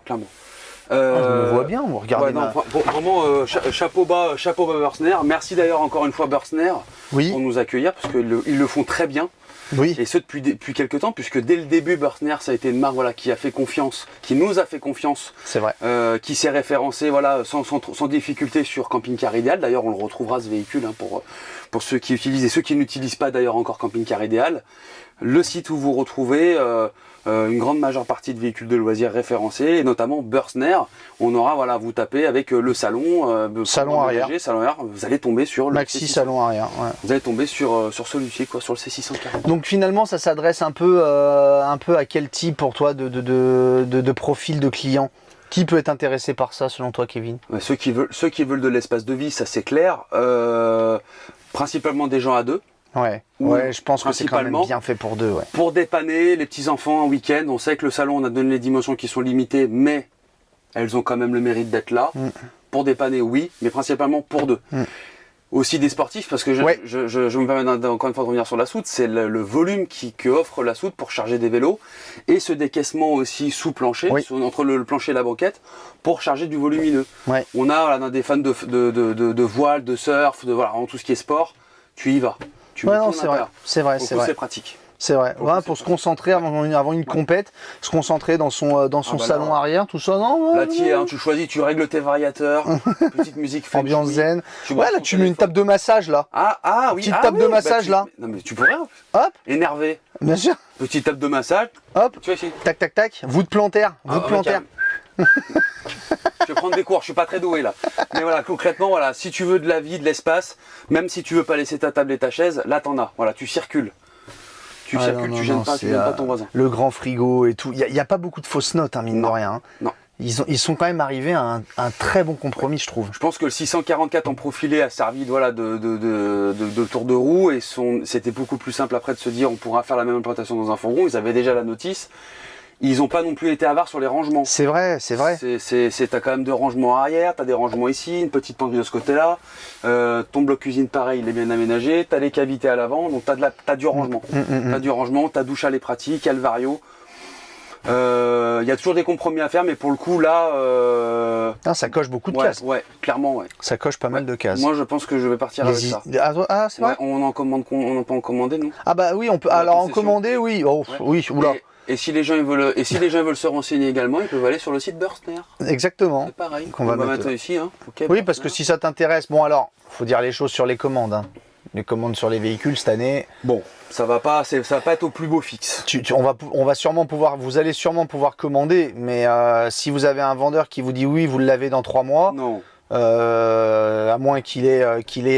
Je me vois bien, vous regardez.
Vraiment, chapeau bas Bürstner. Merci d'ailleurs encore une fois Bürstner pour nous accueillir, parce qu'ils le font très bien.
Oui.
Et ce depuis quelques temps, puisque dès le début, Bürstner, ça a été une marque qui a fait confiance, qui nous a fait confiance.
C'est vrai.
Qui s'est référencé sans difficulté sur Camping Car Idéal. D'ailleurs, on le retrouvera ce véhicule pour ceux qui utilisent et ceux qui n'utilisent pas d'ailleurs encore Camping Car Idéal. Le site où vous retrouvez une grande majeure partie de véhicules de loisirs référencés, et notamment Bürstner. On aura, vous tapez avec le salon,
salon arrière,
vous allez tomber sur le
Maxi salon arrière. Ouais.
Vous allez tomber sur celui-ci, sur le C640.
Donc finalement, ça s'adresse un peu à quel type pour toi de profil de client? Qui peut être intéressé par ça selon toi, Kevin?
Ceux qui veulent de l'espace de vie, ça c'est clair. Principalement des gens à deux.
Ouais, je pense que c'est quand même bien fait pour deux. Ouais.
Pour dépanner les petits-enfants un week-end, on sait que le salon, on a donné les dimensions qui sont limitées, mais elles ont quand même le mérite d'être là. Pour dépanner, oui, mais principalement pour deux. Aussi des sportifs, parce que je me permets encore une fois de revenir sur la soute, c'est le volume que offre la soute pour charger des vélos, et ce décaissement aussi sous plancher, entre le plancher et la banquette, pour charger du volumineux. On a des fans de voile, de surf, en tout ce qui est sport, tu y vas.
C'est vrai.
C'est pratique.
C'est vrai. Pour se concentrer avant une compète, se concentrer dans son salon arrière, tout ça.
Là, tu choisis, tu règles tes variateurs, petite musique funky.
Ambiance zen. Là, tu mets une table de massage là.
Oui.
Petite table de massage là.
Non, mais tu pourrais.
Hop.
Énervé.
Bien sûr.
Petite table de massage.
Hop.
Tu vois ici.
Tac, tac, tac. Voûte plantaire.
Je vais prendre des cours, je suis pas très doué là. Mais concrètement, si tu veux de la vie, de l'espace, même si tu veux pas laisser ta table et ta chaise, là t'en as. Tu circules. Tu gênes pas ton voisin.
Le grand frigo et tout. Il n'y a pas beaucoup de fausses notes, mine de rien.
Non.
Ils sont quand même arrivés à un très bon compromis, je trouve.
Je pense que le 644 en profilé a servi de tour de roue, et c'était beaucoup plus simple après de se dire on pourra faire la même implantation dans un fourgon. Ils avaient déjà la notice. Ils n'ont pas non plus été avares sur les rangements.
C'est vrai.
T'as quand même 2 rangements arrière, t'as des rangements ici, une petite penderie de ce côté-là. Ton bloc cuisine pareil, il est bien aménagé. T'as les cavités à l'avant, donc t'as du rangement. T'as du rangement, ta douche elle est pratique, il y a le vario. Il y a toujours des compromis à faire, mais pour le coup là...
ça coche beaucoup de cases.
Ouais, clairement.
Ça coche pas mal de cases.
Moi je pense que je vais partir avec ça.
C'est vrai.
On peut en commander, nous.
Oui, on peut. Alors en commander, oui. Oui, oula.
Et si les gens veulent se renseigner également, ils peuvent aller sur le site Bürstner.
Exactement.
C'est pareil.
On va
mettre ici.
Oui, parce que si ça t'intéresse, faut dire les choses sur les commandes. Les commandes sur les véhicules cette année.
Ça va pas être au plus beau fixe.
On va sûrement pouvoir, vous allez sûrement pouvoir commander, mais si vous avez un vendeur qui vous dit oui, vous l'avez dans 3 mois.
Non.
À moins qu'il ait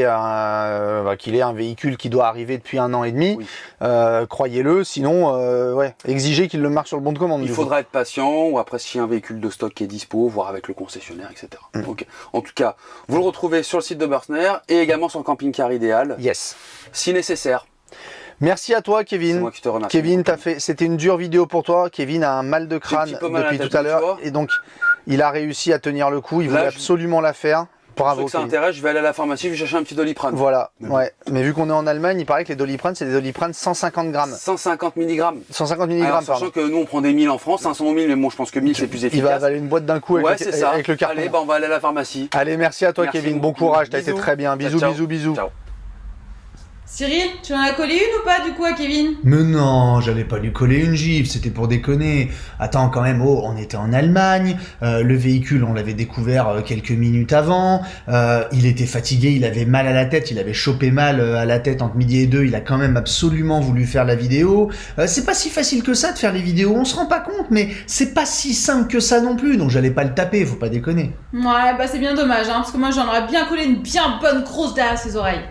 un véhicule qui doit arriver depuis 1 an et demi, croyez-le, sinon exigez qu'il le marque sur le bon de commande.
Il faudra être patient, ou après s'il y a un véhicule de stock qui est dispo, voir avec le concessionnaire, etc. Okay. En tout cas, vous le retrouvez sur le site de Bürstner et également sur Camping Car Idéal.
Yes.
Si nécessaire.
Merci à toi, Kevin.
C'est moi qui te remercie.
Kevin, c'était une dure vidéo pour toi. Kevin a un mal de crâne depuis tout à l'heure, et donc il a réussi à tenir le coup. Il voulait absolument la faire. Bravo.
Pour ceux que ça intéresse, je vais aller à la pharmacie, je vais chercher un petit Doliprane.
Voilà. Mais vu qu'on est en Allemagne, il paraît que les Doliprane, c'est des Doliprane 150 grammes.
150 mg.
150 mg.
Sachant que nous on prend des 1000 en France, 500 000, mais je pense que 1000 c'est plus efficace.
Il va avaler une boîte d'un coup avec le carton.
Allez, on va aller à la pharmacie.
Allez, merci à toi, Kevin. Bon courage, t'as été très bien. Bisous, bisous, bisous.
Ciao.
Cyril, tu en as collé une ou pas du coup à Kevin?
Mais non, j'allais pas lui coller une gifle, c'était pour déconner. Attends quand même, oh, on était en Allemagne, le véhicule on l'avait découvert quelques minutes avant, il était fatigué, il avait mal à la tête, il avait chopé mal à la tête entre midi et 2, il a quand même absolument voulu faire la vidéo. C'est pas si facile que ça de faire les vidéos, on se rend pas compte, mais c'est pas si simple que ça non plus, donc j'allais pas le taper, faut pas déconner.
Ouais, bah c'est bien dommage, hein, parce que moi j'en aurais bien collé une bien bonne grosse derrière ses oreilles.